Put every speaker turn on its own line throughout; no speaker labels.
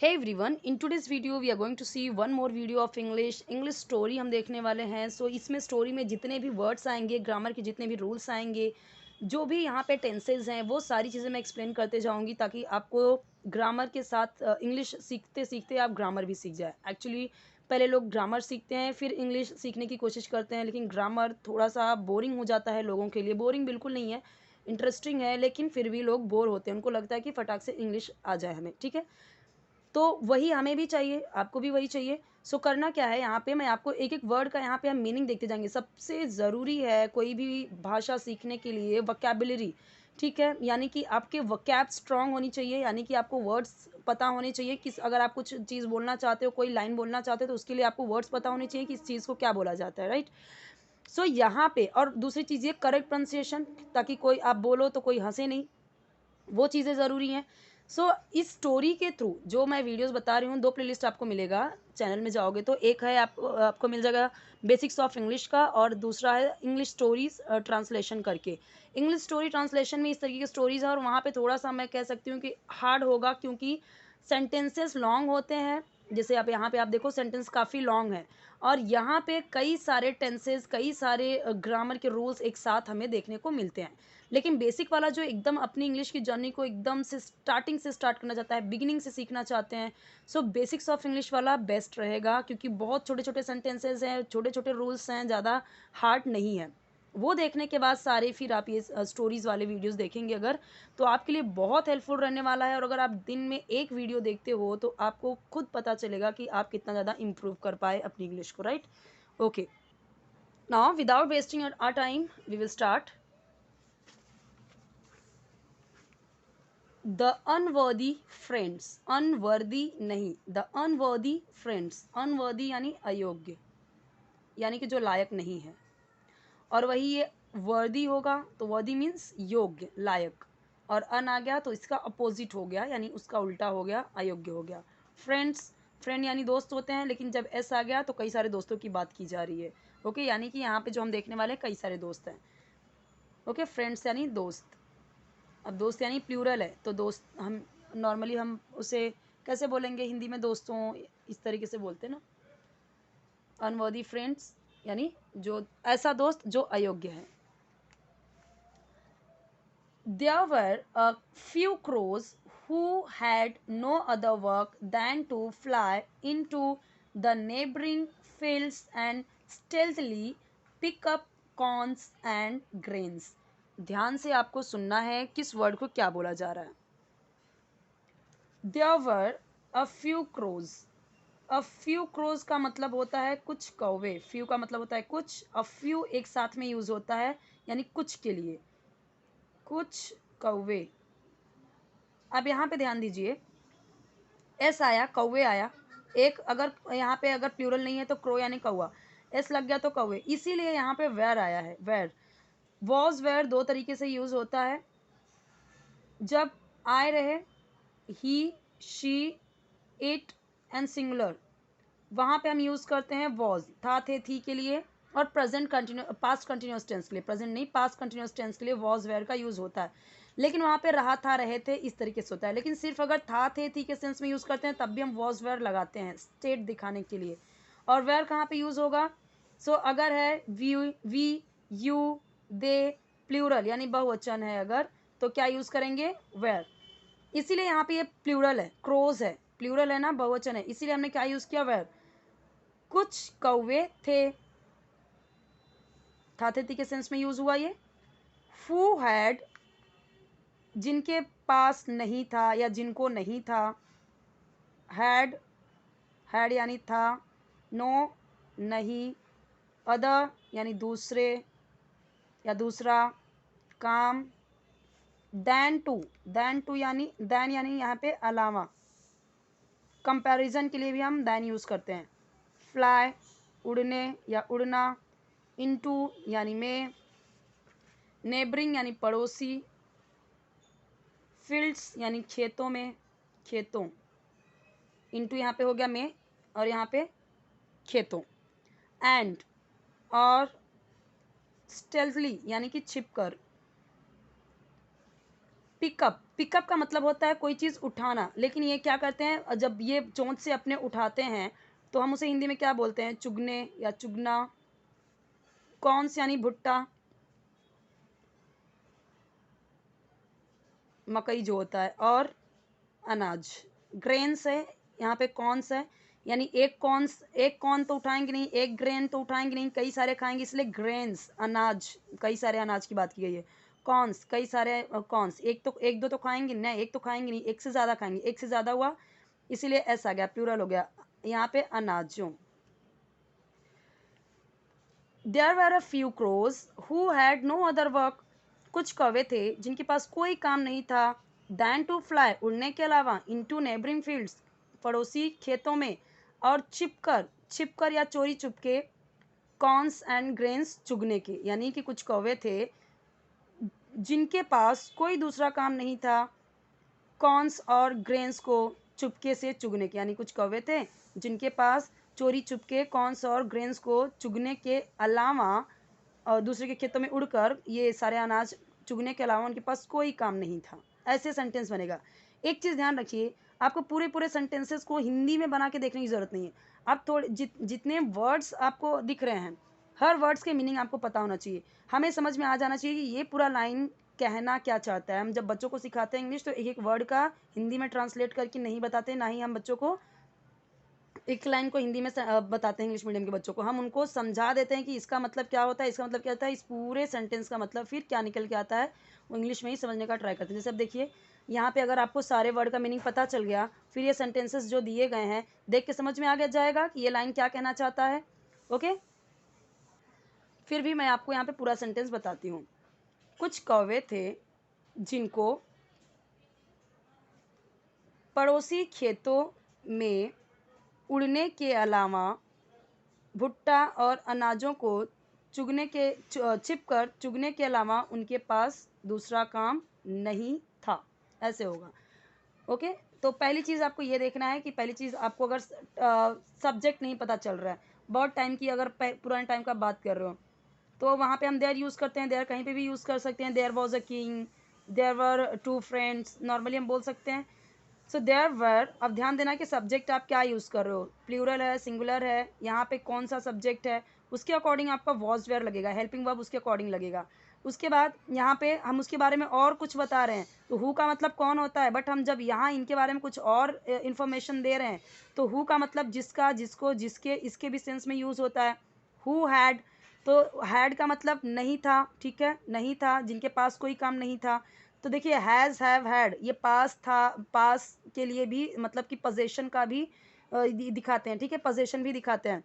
Hey everyone, in today's video we are going to see one more video of English story हम देखने वाले हैं। इसमें story में जितने भी वर्ड्स आएंगे, ग्रामर के जितने भी रूल्स आएंगे, जो भी यहाँ पे टेंसेज हैं, वो सारी चीज़ें मैं एक्सप्लेन करते जाऊँगी ताकि आपको ग्रामर के साथ इंग्लिश सीखते सीखते आप ग्रामर भी सीख जाए। एक्चुअली पहले लोग ग्रामर सीखते हैं फिर इंग्लिश सीखने की कोशिश करते हैं, लेकिन ग्रामर थोड़ा सा बोरिंग हो जाता है लोगों के लिए। बोरिंग बिल्कुल नहीं है, इंटरेस्टिंग है, लेकिन फिर भी लोग बोर होते हैं, उनको लगता है कि फटाक से इंग्लिश आ जाए हमें। ठीक है, तो वही हमें भी चाहिए, आपको भी वही चाहिए। करना क्या है, यहाँ पे मैं आपको एक एक वर्ड का यहाँ पे हम मीनिंग देखते जाएंगे। सबसे ज़रूरी है कोई भी भाषा सीखने के लिए वोकैबुलरी। ठीक है, यानी कि आपके वोकैब स्ट्रांग होनी चाहिए, यानी कि आपको वर्ड्स पता होने चाहिए। किस अगर आप कुछ चीज़ बोलना चाहते हो, कोई लाइन बोलना चाहते हो, तो उसके लिए आपको वर्ड्स पता होने चाहिए कि इस चीज़ को क्या बोला जाता है, राइट। यहाँ पे और दूसरी चीज़ ये करेक्ट प्रोनाउंसिएशन, ताकि कोई आप बोलो तो कोई हंसे नहीं, वो चीज़ें ज़रूरी हैं। इस स्टोरी के थ्रू जो मैं वीडियोज़ बता रही हूँ, 2 प्लेलिस्ट आपको मिलेगा, चैनल में जाओगे तो एक है आपको मिल जाएगा बेसिक्स ऑफ इंग्लिश का, और दूसरा है इंग्लिश स्टोरीज़ ट्रांसलेशन करके। इंग्लिश स्टोरी ट्रांसलेशन में इस तरीके की स्टोरीज़ है, और वहाँ पे थोड़ा-सा मैं कह सकती हूँ कि हार्ड होगा, क्योंकि सेंटेंसेस लॉन्ग होते हैं। जैसे आप यहाँ पे आप देखो, सेंटेंस काफ़ी लॉन्ग है, और यहाँ पे कई सारे टेंसेस, कई सारे ग्रामर के रूल्स एक साथ हमें देखने को मिलते हैं। लेकिन बेसिक वाला जो एकदम अपनी इंग्लिश की जर्नी को एकदम से स्टार्टिंग से स्टार्ट करना चाहता है, बिगिनिंग से सीखना चाहते हैं, बेसिक्स ऑफ इंग्लिश वाला बेस्ट रहेगा, क्योंकि बहुत छोटे-छोटे सेंटेंसेस हैं, छोटे-छोटे रूल्स हैं, ज़्यादा हार्ड नहीं है। वो देखने के बाद सारे फिर आप ये स्टोरीज़ वाले वीडियोज़ देखेंगे अगर, तो आपके लिए बहुत हेल्पफुल रहने वाला है। और अगर आप दिन में 1 वीडियो देखते हो, तो आपको खुद पता चलेगा कि आप कितना ज़्यादा इम्प्रूव कर पाए अपनी इंग्लिश को, right? Okay, now without wasting our time we will start. The unworthy friends, unworthy नहीं, द अनवर्दी फ्रेंड्स, अनवर्दी यानी अयोग्य, यानी कि जो लायक नहीं है। और वही ये वर्दी होगा तो वर्दी मीन्स योग्य, लायक, और अन आ गया तो इसका अपोजिट हो गया, यानी उसका उल्टा हो गया, अयोग्य हो गया। फ्रेंड्स, फ्रेंड यानी दोस्त होते हैं, लेकिन जब एस आ गया तो कई सारे दोस्तों की बात की जा रही है। ओके, यानी कि यहाँ पे जो हम देखने वाले हैं, कई सारे दोस्त हैं। ओके, फ्रेंड्स यानी दोस्त। अब दोस्त यानी प्लूरल है, तो दोस्त हम नॉर्मली हम उसे कैसे बोलेंगे हिंदी में, दोस्तों, इस तरीके से बोलते हैं ना। अनवर्दी फ्रेंड्स यानी जो ऐसा दोस्त जो अयोग्य है। There were a few crows who had no other work than to fly into the neighboring fields and stealthily pick up corns and grains. ध्यान से आपको सुनना है किस वर्ड को क्या बोला जा रहा है। There were a few crows. A few crows का मतलब होता है कुछ कौवे। few का मतलब होता है कुछ, a few एक साथ में यूज होता है, यानी कुछ के लिए, कुछ कौवे। अब यहाँ पे ध्यान दीजिए, एस आया, कौवे आया। एक अगर यहाँ पे अगर प्लूरल नहीं है तो क्रो यानी कौवा, एस लग गया तो कौवे, इसीलिए यहाँ पे वेर आया है। वेर, वॉज वेर दो तरीके से यूज होता है। जब आए रहे, ही, शी, इट एंड सिंगुलर, वहाँ पे हम यूज करते हैं वॉज, था, थे, थी के लिए, और present continue past continuous tense के लिए, प्रेजेंट नहीं पास्ट कंटिन्यूस टेंस के लिए वॉज वेयर का यूज होता है। लेकिन वहाँ पे रहा, था, रहे थे, इस तरीके से होता है। लेकिन सिर्फ अगर था, थे, थी के सेंस में यूज करते हैं, तब भी हम वॉज वेयर लगाते हैं, स्टेट दिखाने के लिए। और वेयर कहाँ पे यूज होगा? अगर है वी, यू, दे, प्लूरल यानी बहुवचन है अगर, तो क्या यूज करेंगे? वेयर। इसीलिए यहाँ पे ये प्लूरल है, क्रोज है, प्लूरल है ना, बहुवचन है, इसीलिए हमने क्या यूज किया? वेयर। कुछ कौवे थे, था, थे, थी के सेंस में यूज हुआ ये। हु हैड, जिनके पास नहीं था या जिनको नहीं था। हैड, हैड यानी था, नो नहीं, अदर यानी दूसरे या दूसरा, काम, दैन टू यानी दैन यानी यहाँ पे अलावा, कंपैरिजन के लिए भी हम दैन यूज करते हैं। फ्लाई, उड़ने या उड़ना, इनटू यानी में, नेबरिंग यानी पड़ोसी, फील्ड्स यानी खेतों में, खेतों, इनटू यहाँ पे हो गया में, और यहाँ पे खेतों, एंड, और स्टेल्थली यानी कि छिपकर, पिकअप, पिकअप का मतलब होता है कोई चीज़ उठाना, लेकिन ये क्या करते हैं, जब ये चोंच से अपने उठाते हैं तो हम उसे हिंदी में क्या बोलते हैं, चुगने या चुगना। कॉर्न्स यानी भुट्टा, मकई जो होता है, और अनाज ग्रेन्स है, यहाँ पे कॉर्न्स है, यानी एक कॉर्न तो उठाएंगे नहीं, एक ग्रेन तो उठाएंगे नहीं, कई सारे खाएंगे, इसलिए ग्रेन्स अनाज, कई सारे अनाज की बात की गई है। कॉर्न्स कई सारे कॉर्न्स, एक दो तो खाएंगे नहीं, एक तो खाएंगे नहीं, एक से ज़्यादा खाएंगे, एक से ज़्यादा हुआ इसीलिए एस आ गया, प्लूरल हो गया यहाँ पे अनाजों। There were a few crows who had no other work, कुछ कौवे थे जिनके पास कोई काम नहीं था, दैन टू फ्लाई उड़ने के अलावा, इनटू नेबरिंग फील्ड्स पड़ोसी खेतों में, और छिपकर या चोरी चुपके, कॉर्न्स एंड ग्रेन्स चुगने के, यानी कि कुछ कौवे थे जिनके पास कोई दूसरा काम नहीं था कॉर्न्स और ग्रेन्स को चुपके से चुगने के, यानी कुछ कौवे थे जिनके पास चोरी चुपके कॉर्न्स और ग्रेन्स को चुगने के अलावा और दूसरे के खेतों में उड़कर ये सारे अनाज चुगने के अलावा उनके पास कोई काम नहीं था। ऐसे सेंटेंस बनेगा। एक चीज़ ध्यान रखिए, आपको पूरे पूरे सेंटेंसेस को हिंदी में बना के देखने की ज़रूरत नहीं है। आप थोड़े जितने वर्ड्स आपको दिख रहे हैं, हर वर्ड्स के मीनिंग आपको पता होना चाहिए। हमें समझ में आ जाना चाहिए कि ये पूरा लाइन कहना क्या चाहता है। हम जब बच्चों को सिखाते हैं इंग्लिश तो एक एक वर्ड का हिंदी में ट्रांसलेट करके नहीं बताते, ना ही हम बच्चों को एक लाइन को हिंदी में बताते हैं इंग्लिश मीडियम के बच्चों को। हम उनको समझा देते हैं कि इसका मतलब क्या होता है, इसका मतलब क्या होता है, इस पूरे सेंटेंस का मतलब फिर क्या निकल के आता है वो इंग्लिश में ही समझने का ट्राई करते हैं। जैसे अब देखिए यहाँ पे अगर आपको सारे वर्ड का मीनिंग पता चल गया, फिर ये सेंटेंसेस जो दिए गए हैं देख के समझ में आ गया जाएगा कि ये लाइन क्या कहना चाहता है। ओके, फिर भी मैं आपको यहाँ पे पूरा सेंटेंस बताती हूँ। कुछ कौवे थे जिनको पड़ोसी खेतों में उड़ने के अलावा भुट्टा और अनाजों को छिपकर चुगने के अलावा उनके पास दूसरा काम नहीं था, ऐसे होगा। ओके, तो पहली चीज़ आपको ये देखना है कि पहली चीज़ आपको अगर सब्जेक्ट नहीं पता चल रहा है, बहुत टाइम की अगर पुराने टाइम का बात कर रहे हो तो वहाँ पे हम देयर यूज़ करते हैं, देयर कहीं पे भी यूज़ कर सकते हैं। There was a king, there were two friends, normally हम बोल सकते हैं। सो देयर वर, अब ध्यान देना कि सब्जेक्ट आप क्या यूज़ कर रहे हो, प्लूरल है, सिंगुलर है, यहाँ पे कौन सा सब्जेक्ट है उसके अकॉर्डिंग आपका वॉज वेयर लगेगा, हेल्पिंग वर्ब उसके अकॉर्डिंग लगेगा। उसके बाद यहाँ पे हम उसके बारे में और कुछ बता रहे हैं तो हु का मतलब कौन होता है, बट हम जब यहाँ इनके बारे में कुछ और इन्फॉर्मेशन दे रहे हैं तो हु का मतलब जिसका, जिसको, जिसके, इसके भी सेंस में यूज़ होता है। हु हैड, तो हैड का मतलब नहीं था, ठीक है, नहीं था, जिनके पास कोई काम नहीं था। तो देखिए हैज़, हैव, हैड ये पास था, पास के लिए भी मतलब कि पोजेशन का भी दिखाते हैं, ठीक है, पोजेशन भी दिखाते हैं।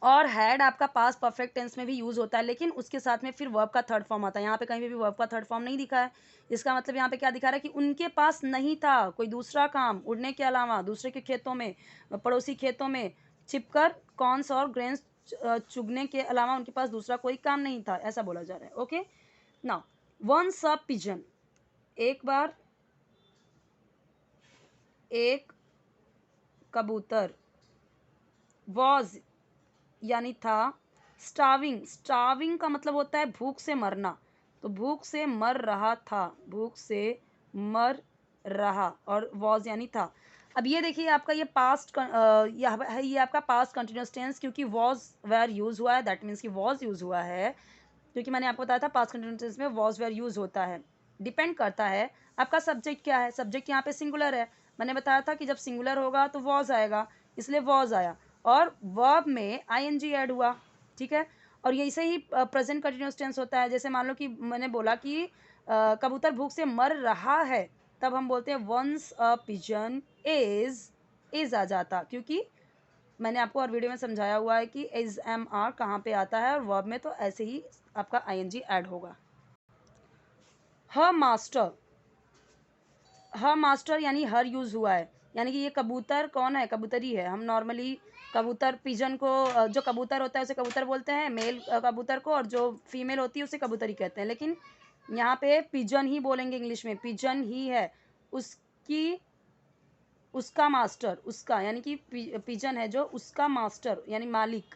और हैड आपका पास परफेक्ट टेंस में भी यूज़ होता है, लेकिन उसके साथ में फिर वर्ब का थर्ड फॉर्म आता है। यहाँ पे कहीं पे भी वर्ब का थर्ड फॉर्म नहीं दिखा है। इसका मतलब यहाँ पे क्या दिखा रहा है कि उनके पास नहीं था कोई दूसरा काम उड़ने के अलावा दूसरे के खेतों में, पड़ोसी खेतों में छिपकर कॉर्न्स और ग्रेन्स चुगने के अलावा उनके पास दूसरा कोई काम नहीं था, ऐसा बोला जा रहा है। Okay, now once a pigeon, एक बार एक कबूतर, वॉज यानी था, स्टाविंग, स्टाविंग का मतलब होता है भूख से मरना, तो भूख से मर रहा था, भूख से मर रहा, और वॉज यानी था। अब ये देखिए आपका ये पास्ट ये आपका पास्ट कंटिन्यूअस टेंस, क्योंकि वॉज वेयर यूज़ हुआ है, दैट मीन्स कि वॉज यूज़ हुआ है, क्योंकि मैंने आपको बताया था पास्ट कंटिन्यूअस टेंस में वॉज वेयर यूज़ होता है। डिपेंड करता है आपका सब्जेक्ट क्या है, सब्जेक्ट यहाँ पे सिंगुलर है, मैंने बताया था कि जब सिंगुलर होगा तो वॉज आएगा, इसलिए वॉज आया, और वर्ब में आईएनजी ऐड हुआ, ठीक है। और ये ऐसे ही प्रेजेंट कंटिन्यूअस टेंस होता है। जैसे मान लो कि मैंने बोला कि कबूतर भूख से मर रहा है, तब हम बोलते हैं वंस अ पिजन इज आ जाता, क्योंकि मैंने आपको और वीडियो में समझाया हुआ है कि इज एम आर कहाँ पे आता है, और वर्ब में तो ऐसे ही आपका आईएनजी ऐड होगा। हर मास्टर, हर मास्टर यानी हर यूज़ हुआ है, यानी कि ये कबूतर कौन है, कबूतरी है। हम नॉर्मली कबूतर पिजन को, जो कबूतर होता है उसे कबूतर बोलते हैं मेल कबूतर को, और जो फीमेल होती है उसे कबूतरी कहते हैं, लेकिन यहाँ पे पिजन ही बोलेंगे इंग्लिश में, पिजन ही है उसकी, उसका मास्टर, उसका यानी कि पिजन है जो उसका मास्टर यानी मालिक।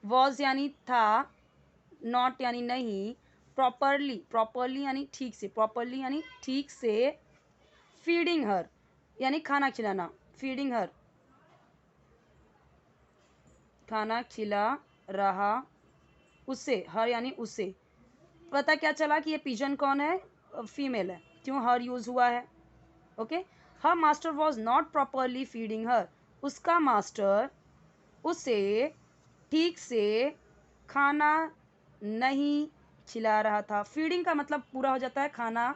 वॉज यानी था, नॉट यानी नहीं, प्रॉपरली, प्रॉपरली यानी ठीक से, प्रॉपरली यानी ठीक से, फीडिंग हर यानी खाना खिलाना, फीडिंग हर खाना खिला रहा उसे, हर यानी उसे। पता क्या चला कि ये पिजन कौन है, फीमेल है, क्यों हर यूज हुआ है। Okay, her master was not properly feeding her, उसका मास्टर उसे ठीक से खाना नहीं खिला रहा था। फीडिंग का मतलब पूरा हो जाता है खाना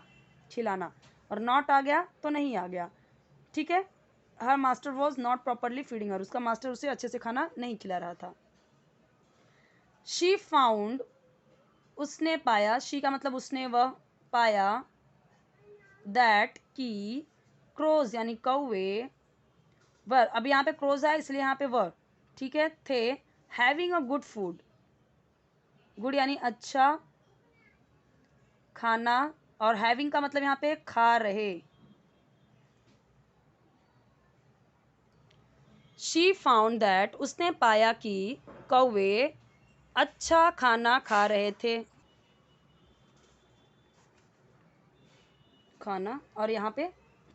खिलाना, और नॉट आ गया तो नहीं आ गया, ठीक है। Her master was not properly feeding her, उसका मास्टर उसे अच्छे से खाना नहीं खिला रहा था। शी फाउंड, उसने पाया, शी का मतलब उसने, वह पाया, दैट की, क्रोज यानी कौवे, वर, अब यहाँ पे क्रोज है इसलिए यहाँ पे वर, ठीक है, थे, having a good food, good यानी अच्छा खाना, और हैविंग का मतलब यहाँ पे खा रहे। शी फाउंड दैट, उसने पाया कि कौवे अच्छा खाना खा रहे थे, खाना, और यहाँ पे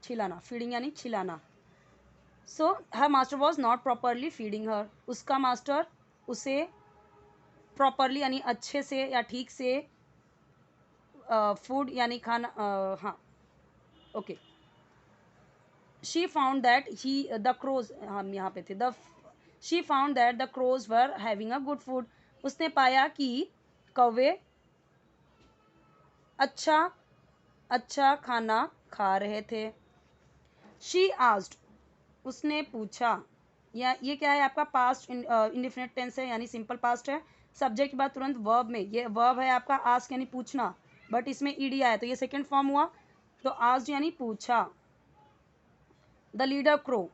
खिलाना, फीडिंग यानी खिलाना। So her master was not properly feeding her, उसका मास्टर उसे प्रॉपरली यानी अच्छे से या ठीक से, फूड यानी खाना, हाँ, okay. She found that he the crows, हम यहाँ पे थे, the she found that the crows were having a good food, उसने पाया कि कौवे अच्छा अच्छा खाना खा रहे थे। शी आस्क्ड, उसने पूछा, या ये क्या है आपका पास्ट इंडिफिनिट टेंस है यानी सिंपल पास्ट है, सब्जेक्ट के बाद तुरंत वर्ब में, ये वर्ब है आपका आस्क यानी पूछना, बट इसमें ईडी आया तो ये सेकंड फॉर्म हुआ, तो आस्क्ड यानी पूछा। द लीडर क्रो,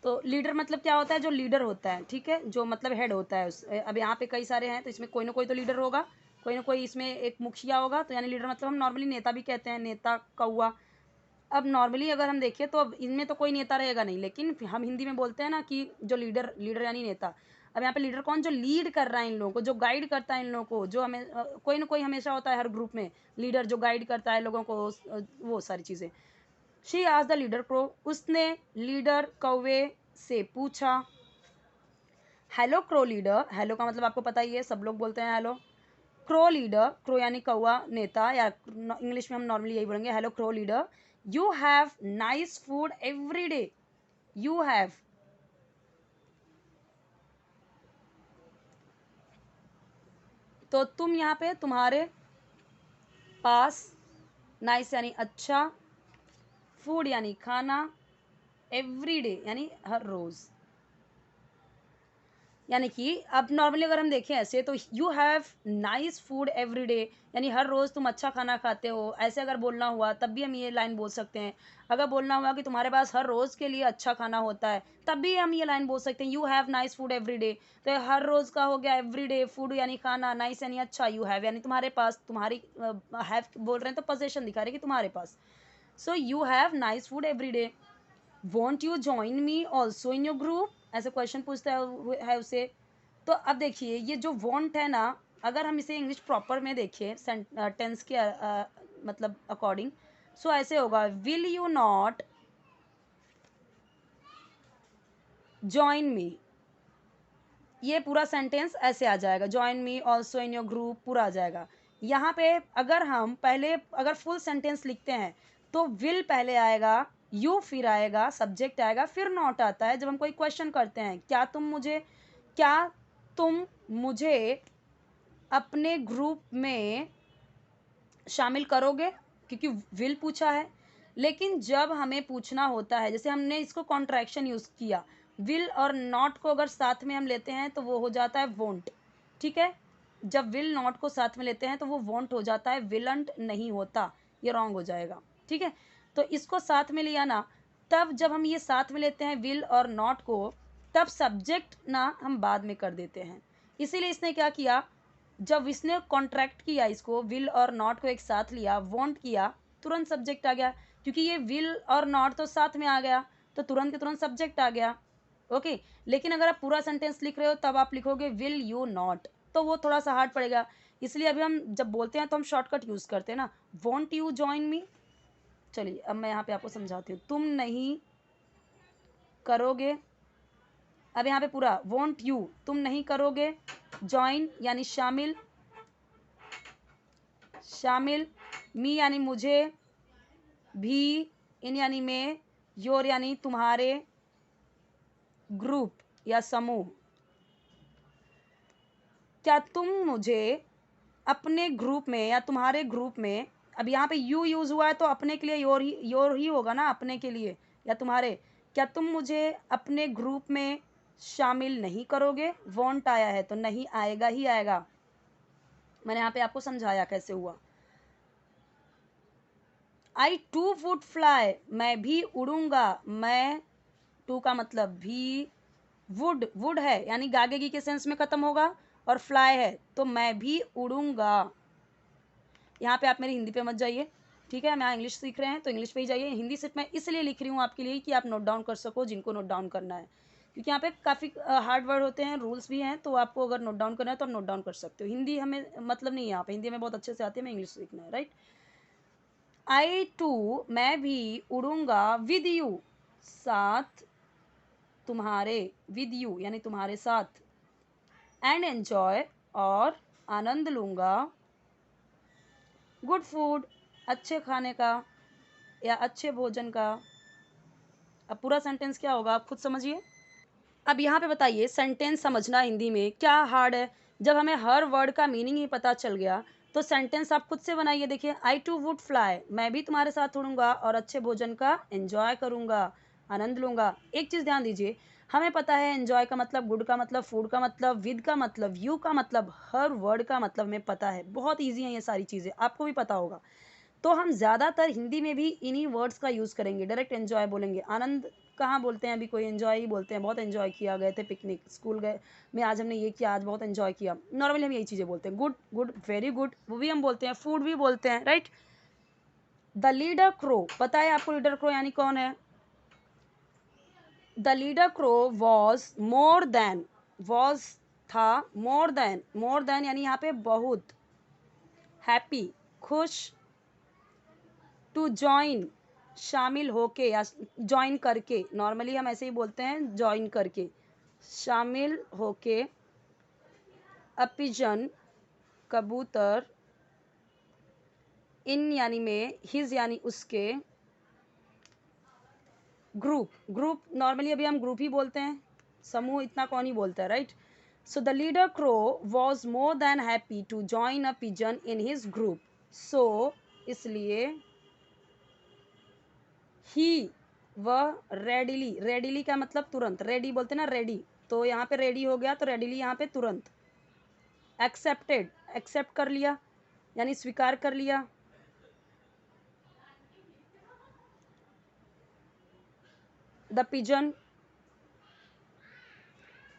तो लीडर मतलब क्या होता है, जो लीडर होता है, ठीक है, जो मतलब हेड होता है अब यहाँ पे कई सारे हैं तो इसमें कोई ना कोई तो लीडर होगा, कोई ना कोई इसमें एक मुखिया होगा, तो यानी लीडर मतलब हम नॉर्मली नेता भी कहते हैं, नेता कौआ। अब नॉर्मली अगर हम देखें तो अब इनमें तो कोई नेता रहेगा नहीं, लेकिन हम हिंदी में बोलते हैं ना कि जो लीडर, लीडर यानी नेता। अब यहाँ पे लीडर कौन, जो लीड कर रहा है इन लोगों को, जो गाइड करता है इन लोगों को, जो हमें कोई ना कोई हमेशा होता है हर ग्रुप में लीडर, जो गाइड करता है लोगों को, वो सारी चीज़ें। शी आज द लीडर क्रो, उसने लीडर कौवे से पूछा। हेलो क्रो लीडर, हेलो का मतलब आपको पता ही है, सब लोग बोलते हैं हेलो। क्रो लीडर, क्रो यानी कौवा नेता, या इंग्लिश में हम नॉर्मली यही बोलेंगे, hello crow leader, you have nice food every day, you have, तो तुम यहाँ पे, तुम्हारे पास, नाइस यानी अच्छा, फूड यानी खाना, एवरी डे यानी हर रोज़, यानी कि अब नॉर्मली अगर हम देखें ऐसे तो you have nice food every day, यानी हर रोज़ तुम अच्छा खाना खाते हो, ऐसे अगर बोलना हुआ तब भी हम ये लाइन बोल सकते हैं। अगर बोलना हुआ कि तुम्हारे पास हर रोज़ के लिए अच्छा खाना होता है, तब भी हम ये लाइन बोल सकते हैं, you have nice food every day. तो हर रोज़ का हो गया, एवरी डे फूड यानी खाना, नाइस यानी अच्छा, यू हैव यानी तुम्हारे पास, तुम्हारी हैव बोल रहे हैं तो पोजेशन दिखा रहे हैं कि तुम्हारे पास। So you have nice food every day, want you join me also in your group, ऐसे क्वेश्चन पूछता है उसे। तो अब देखिए ये जो वॉन्ट है ना, अगर हम इसे इंग्लिश प्रॉपर में देखें टेंस के मतलब अकॉर्डिंग, सो ऐसे होगा, will you not join me, ये पूरा सेंटेंस ऐसे आ जाएगा, join me also in your group पूरा आ जाएगा। यहाँ पे अगर हम पहले अगर फुल सेंटेंस लिखते हैं तो विल पहले आएगा, यू फिर आएगा, सब्जेक्ट आएगा, फिर नॉट आता है जब हम कोई क्वेश्चन करते हैं, क्या तुम मुझे अपने ग्रुप में शामिल करोगे, क्योंकि विल पूछा है। लेकिन जब हमें पूछना होता है, जैसे हमने इसको कॉन्ट्रैक्शन यूज़ किया, विल और नॉट को अगर साथ में हम लेते हैं तो वो हो जाता है वोंट, ठीक है। जब विल नॉट को साथ में लेते हैं तो वो वोंट हो जाता है, विलंट नहीं होता, ये रॉन्ग हो जाएगा, ठीक है। तो इसको साथ में लिया ना, तब जब हम ये साथ में लेते हैं विल और नॉट को, तब सब्जेक्ट ना हम बाद में कर देते हैं। इसीलिए इसने क्या किया, जब इसने कॉन्ट्रैक्ट किया, इसको विल और नॉट को एक साथ लिया, वॉन्ट किया, तुरंत सब्जेक्ट आ गया, क्योंकि ये विल और नॉट तो साथ में आ गया, तो तुरंत के तुरंत सब्जेक्ट आ गया, ओके। लेकिन अगर आप पूरा सेंटेंस लिख रहे हो तब आप लिखोगे विल यू नॉट, तो वो थोड़ा सा हार्ड पड़ेगा, इसलिए अभी हम जब बोलते हैं तो हम शॉर्टकट यूज़ करते हैं ना, वॉन्ट यू जॉइन मी। चलिए अब मैं यहाँ पे आपको समझाती हूँ, तुम नहीं करोगे। अब यहाँ पे पूरा वॉन्ट यू, तुम नहीं करोगे, जॉइन यानी शामिल, शामिल, मी यानी मुझे, भी, इन यानी में, योर यानी तुम्हारे, ग्रुप या समूह। क्या तुम मुझे अपने ग्रुप में या तुम्हारे ग्रुप में, अब यहाँ पे यू यूज़ हुआ है तो अपने के लिए योर ही होगा ना, अपने के लिए या तुम्हारे। क्या तुम मुझे अपने ग्रुप में शामिल नहीं करोगे, वॉन्ट आया है तो नहीं आएगा ही आएगा। मैंने यहाँ पे आपको समझाया कैसे हुआ। आई टू वुड फ्लाई, मैं भी उड़ूंगा, मैं, टू का मतलब भी, वुड है यानी गागेगी के सेंस में खत्म होगा, और फ्लाई है तो मैं भी उड़ूंगा। यहाँ पे आप मेरी हिंदी पे मत जाइए, ठीक है, मैं इंग्लिश सीख रहे हैं तो इंग्लिश पे ही जाइए। हिंदी सिर्फ मैं इसलिए लिख रही हूँ आपके लिए कि आप नोट डाउन कर सको, जिनको नोट डाउन करना है, क्योंकि यहाँ पे काफ़ी हार्ड वर्ड होते हैं, रूल्स भी हैं, तो आपको अगर नोट डाउन करना है तो आप नोट डाउन कर सकते हो। हिंदी हमें मतलब नहीं है, यहाँ पे हिंदी हमें बहुत अच्छे से आती है, मैं इंग्लिश सीखना है, राइट। आई टू, मैं भी उड़ूंगा, विद यू, साथ तुम्हारे, विद यू यानी तुम्हारे साथ, एंड एन्जॉय और आनंद लूँगा, गुड फूड अच्छे खाने का या अच्छे भोजन का। अब पूरा सेंटेंस क्या होगा आप खुद समझिए। अब यहाँ पे बताइए सेंटेंस समझना हिंदी में क्या हार्ड है। जब हमें हर वर्ड का मीनिंग ही पता चल गया तो सेंटेंस आप खुद से बनाइए। देखिए, आई टू वुड फ्लाई, मैं भी तुम्हारे साथ उड़ूंगा और अच्छे भोजन का एंजॉय करूंगा, आनंद लूंगा। एक चीज़ ध्यान दीजिए, हमें पता है एंजॉय का मतलब, गुड का मतलब, फूड का मतलब, विद का मतलब, यू का मतलब, हर वर्ड का मतलब हमें पता है। बहुत ईजी है ये सारी चीज़ें, आपको भी पता होगा। तो हम ज़्यादातर हिंदी में भी इन्हीं वर्ड्स का यूज़ करेंगे। डायरेक्ट एंजॉय बोलेंगे, आनंद कहाँ बोलते हैं, अभी कोई एंजॉय ही बोलते हैं, बहुत एंजॉय किया, गए थे पिकनिक, स्कूल गए में आज हमने ये किया, आज बहुत एंजॉय किया। नॉर्मली हम यही चीज़ें बोलते हैं। गुड, गुड, वेरी गुड, वो भी हम बोलते हैं, फूड भी बोलते हैं, राइट। द लीडर क्रो, पता है आपको लीडर क्रो यानी कौन है? The leader crow was more then, was था, मोर देन यानी यहाँ पे बहुत, हैप्पी खुश, टू जॉइन शामिल होके या जॉइन करके, नॉर्मली हम ऐसे ही बोलते हैं जॉइन करके, शामिल होके, अ पिजन कबूतर, इन यानी में, हिज यानी उसके, ग्रुप, ग्रुप नॉर्मली अभी हम ग्रुप ही बोलते हैं, समूह इतना कौन ही बोलता है, right. So the leader crow was more than happy to join a pigeon in his group. So इसलिए ही, वह, रेडिली, रेडिली का मतलब तुरंत, रेडी बोलते ना, रेडी, तो यहाँ पे रेडी हो गया तो रेडिली यहाँ पे तुरंत। एक्सेप्टेड, एक्सेप्ट कर लिया यानी स्वीकार कर लिया। द पिजन,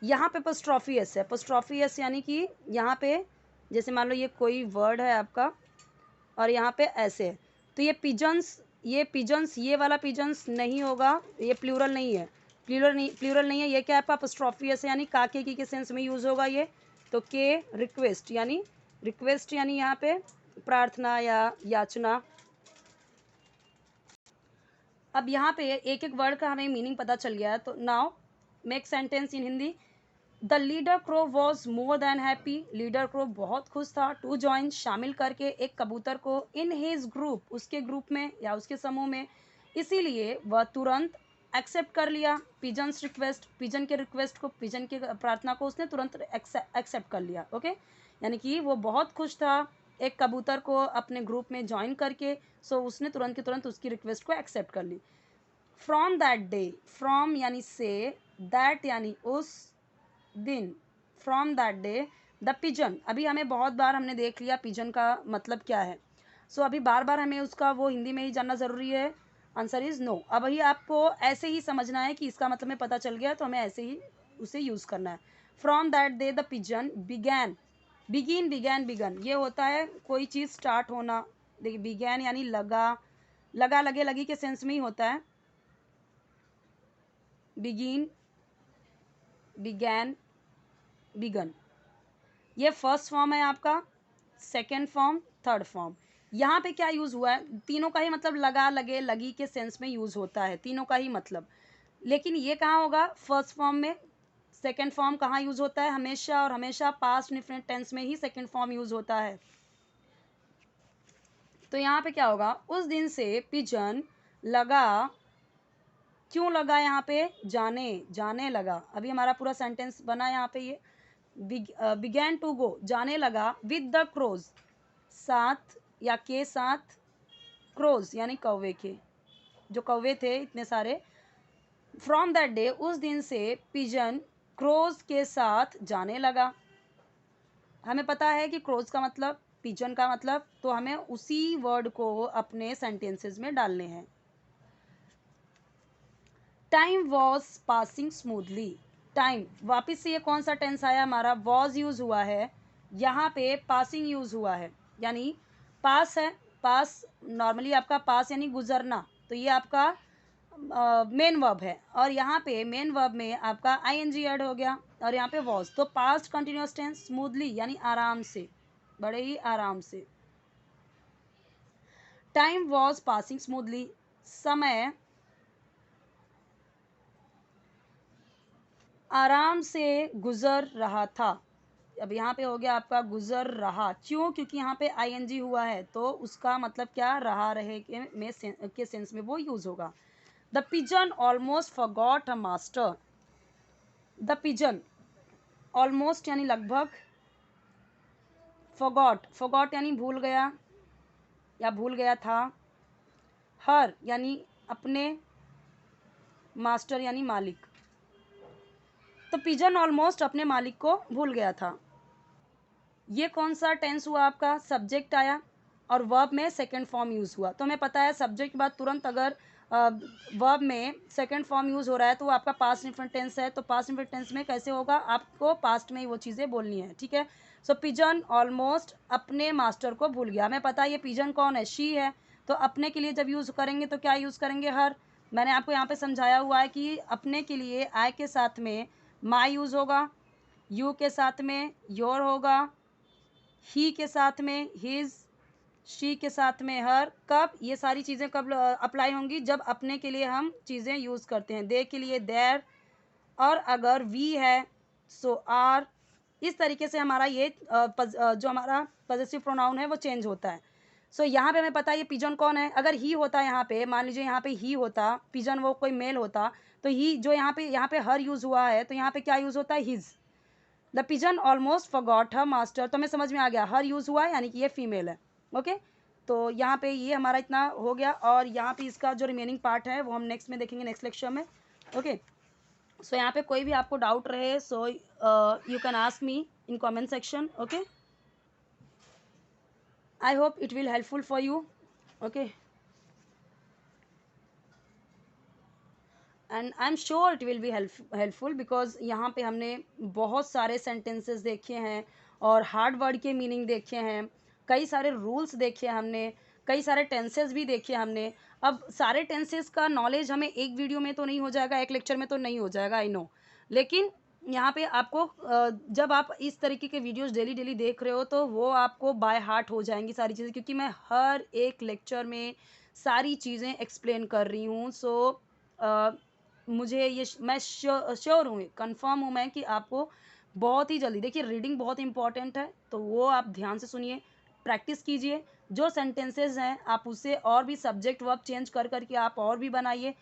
यहाँ पे अपोस्ट्रोफी एस है, अपोस्ट्रोफी एस यानी कि यहाँ पे जैसे मान लो ये कोई वर्ड है आपका और यहाँ पे ऐसे है, तो ये पिजन्स, ये वाला पिजन्स नहीं होगा, ये प्लूरल नहीं है, प्लूरल नहीं है, ये क्या है आपका अपोस्ट्रोफी एस यानी काके की के सेंस में यूज़ होगा ये। तो के, रिक्वेस्ट यानी, रिक्वेस्ट यानी यहाँ पे प्रार्थना या याचना। अब यहाँ पे एक एक वर्ड का हमें मीनिंग पता चल गया है, तो now make sentence in Hindi. The leader crow was more than happy, leader crow बहुत खुश था, टू जॉइन शामिल करके एक कबूतर को, इन हिज ग्रुप उसके ग्रुप में या उसके समूह में, इसीलिए वह तुरंत एक्सेप्ट कर लिया पिजन्स रिक्वेस्ट, पिजन के रिक्वेस्ट को, पिजन के प्रार्थना को उसने तुरंत एक्सेप्ट कर लिया। ओके, यानी कि वो बहुत खुश था एक कबूतर को अपने ग्रुप में ज्वाइन करके, सो उसने तुरंत के तुरंत उसकी रिक्वेस्ट को एक्सेप्ट कर ली। फ्रॉम दैट डे, फ्रॉम यानी से, दैट यानी उस दिन, from that day the pigeon, अभी हमें बहुत बार हमने देख लिया पिजन का मतलब क्या है, सो अभी बार बार हमें उसका वो हिंदी में ही जानना ज़रूरी है। Answer is no. अब ही आपको ऐसे ही समझना है कि इसका मतलब हमें पता चल गया तो हमें ऐसे ही उसे यूज़ करना है। From that day the pigeon began, begin, began, begun ये होता है कोई चीज़ स्टार्ट होना। देखिए बिगैन यानी लगा, लगा, लगे, लगी के सेंस में ही होता है। बिगिन, बिगैन, बिगन, ये फर्स्ट फॉर्म है आपका। Second form, third form. यहाँ पे क्या यूज़ हुआ है, तीनों का ही मतलब लगा, लगे, लगी के सेंस में यूज़ होता है, तीनों का ही मतलब। लेकिन ये कहाँ होगा, फर्स्ट फॉर्म में। सेकेंड फॉर्म कहाँ यूज़ होता है, हमेशा और हमेशा पास्ट इंडेफिनिट टेंस में ही सेकेंड फॉर्म यूज़ होता है। तो यहाँ पे क्या होगा, उस दिन से पिजन लगा, क्यों लगा यहाँ पे, जाने लगा। अभी हमारा पूरा सेंटेंस बना यहाँ पे, ये बिगैन टू गो, जाने लगा, विद द क्रोज, साथ या के साथ, क्रोज यानी कौवे के, जो कौवे थे इतने सारे। फ्रॉम दैट डे, उस दिन से पिजन क्रोज के साथ जाने लगा। हमें पता है कि क्रोज का मतलब, पिजन का मतलब, तो हमें उसी वर्ड को अपने सेंटेंसेस में डालने हैं। Time was passing smoothly, time, वापिस से ये कौन सा टेंस आया हमारा, वॉज यूज़ हुआ है, यहाँ पे पासिंग यूज़ हुआ है, यानी पास है। पास नॉर्मली आपका पास यानी गुजरना, तो ये आपका मेन वर्ब है, और यहाँ पे मेन वर्ब में आपका आईएनजी ऐड हो गया, और यहाँ पे वॉज, तो पास्ट कंटिन्यूअस टेंस, स्मूथली यानी आराम से, बड़े ही आराम से। टाइम वॉज पासिंग स्मूथली, समय आराम से गुजर रहा था। अब यहाँ पे हो गया आपका गुजर रहा, क्यों, क्योंकि यहाँ पे आईएनजी हुआ है, तो उसका मतलब क्या, रहा, रहे के सेंस में वो यूज होगा। The pigeon almost forgot a master, the pigeon almost यानी लगभग, फॉरगॉट, फॉरगॉट यानी भूल गया या भूल गया था, हर यानी अपने, मास्टर यानी मालिक, तो पिजन ऑलमोस्ट अपने मालिक को भूल गया था। ये कौन सा टेंस हुआ आपका, सब्जेक्ट आया और वर्ब में सेकंड फॉर्म यूज़ हुआ। तो हमें पता है सब्जेक्ट के बाद तुरंत अगर वर्ब में सेकंड फॉर्म यूज़ हो रहा है तो वो आपका पास्ट इंडेफिनिट टेंस है। तो पास्ट इंडेफिनिट टेंस में कैसे होगा, आपको पास्ट में ही वो चीज़ें बोलनी है, ठीक है। सो पिजन ऑलमोस्ट अपने मास्टर को भूल गया। हमें पता है ये पिजन कौन है, शी है, तो अपने के लिए जब यूज़ करेंगे तो क्या यूज़ करेंगे, हर। मैंने आपको यहाँ पे समझाया हुआ है कि अपने के लिए आई के साथ में माई यूज़ होगा, यू के साथ में योर होगा, ही के साथ में हिज, शी के साथ में हर। कब ये सारी चीज़ें कब अप्लाई होंगी, जब अपने के लिए हम चीज़ें यूज़ करते हैं। दे के लिए देयर, और अगर वी है सो आर। इस तरीके से हमारा ये जो हमारा पॉजेसिव प्रोनाउन है वो चेंज होता है। सो यहाँ पे हमें पता है ये पिजन कौन है। अगर ही होता यहाँ पे, मान लीजिए यहाँ पे ही होता, पिजन वो कोई मेल होता, तो ही जो यहाँ पे हर यूज़ हुआ है, तो यहाँ पे क्या यूज़ होता है, his. The pigeon almost forgot her master, तो हमें समझ में आ गया हर यूज़ हुआ है यानी कि ये फीमेल है, ओके। तो यहाँ पे ये हमारा इतना हो गया, और यहाँ पे इसका जो रिमेनिंग पार्ट है वो हम नेक्स्ट में देखेंगे, नेक्स्ट लेक्चर में, ओके। सो यहाँ पे कोई भी आपको डाउट रहे so you can ask me in comment section, okay. I hope it will helpful for you, okay, and I am sure it will be helpful, because यहाँ पे हमने बहुत सारे सेंटेंसेस देखे हैं और हार्ड वर्ड के मीनिंग देखे हैं, कई सारे रूल्स देखे हमने, कई सारे टेंसेस भी देखे हमने। अब सारे टेंसेस का नॉलेज हमें एक वीडियो में तो नहीं हो जाएगा, एक लेक्चर में तो नहीं हो जाएगा, आई नो, लेकिन यहाँ पे आपको जब आप इस तरीके के वीडियोस डेली डेली देख रहे हो तो वो आपको बाय हार्ट हो जाएंगी सारी चीज़ें, क्योंकि मैं हर एक लेक्चर में सारी चीज़ें एक्सप्लेन कर रही हूँ। सो मुझे ये मैं श्योर हूँ, कंफर्म हूँ मैं कि आपको बहुत ही जल्दी, देखिए रीडिंग बहुत इंपॉर्टेंट है, तो वो आप ध्यान से सुनिए, प्रैक्टिस कीजिए, जो सेंटेंसेस हैं आप उससे और भी सब्जेक्ट वर्ब चेंज कर करके आप और भी बनाइए,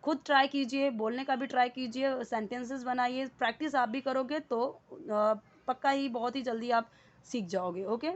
खुद ट्राई कीजिए, बोलने का भी ट्राई कीजिए, सेंटेंसेस बनाइए, प्रैक्टिस आप भी करोगे तो पक्का ही बहुत ही जल्दी आप सीख जाओगे, ओके।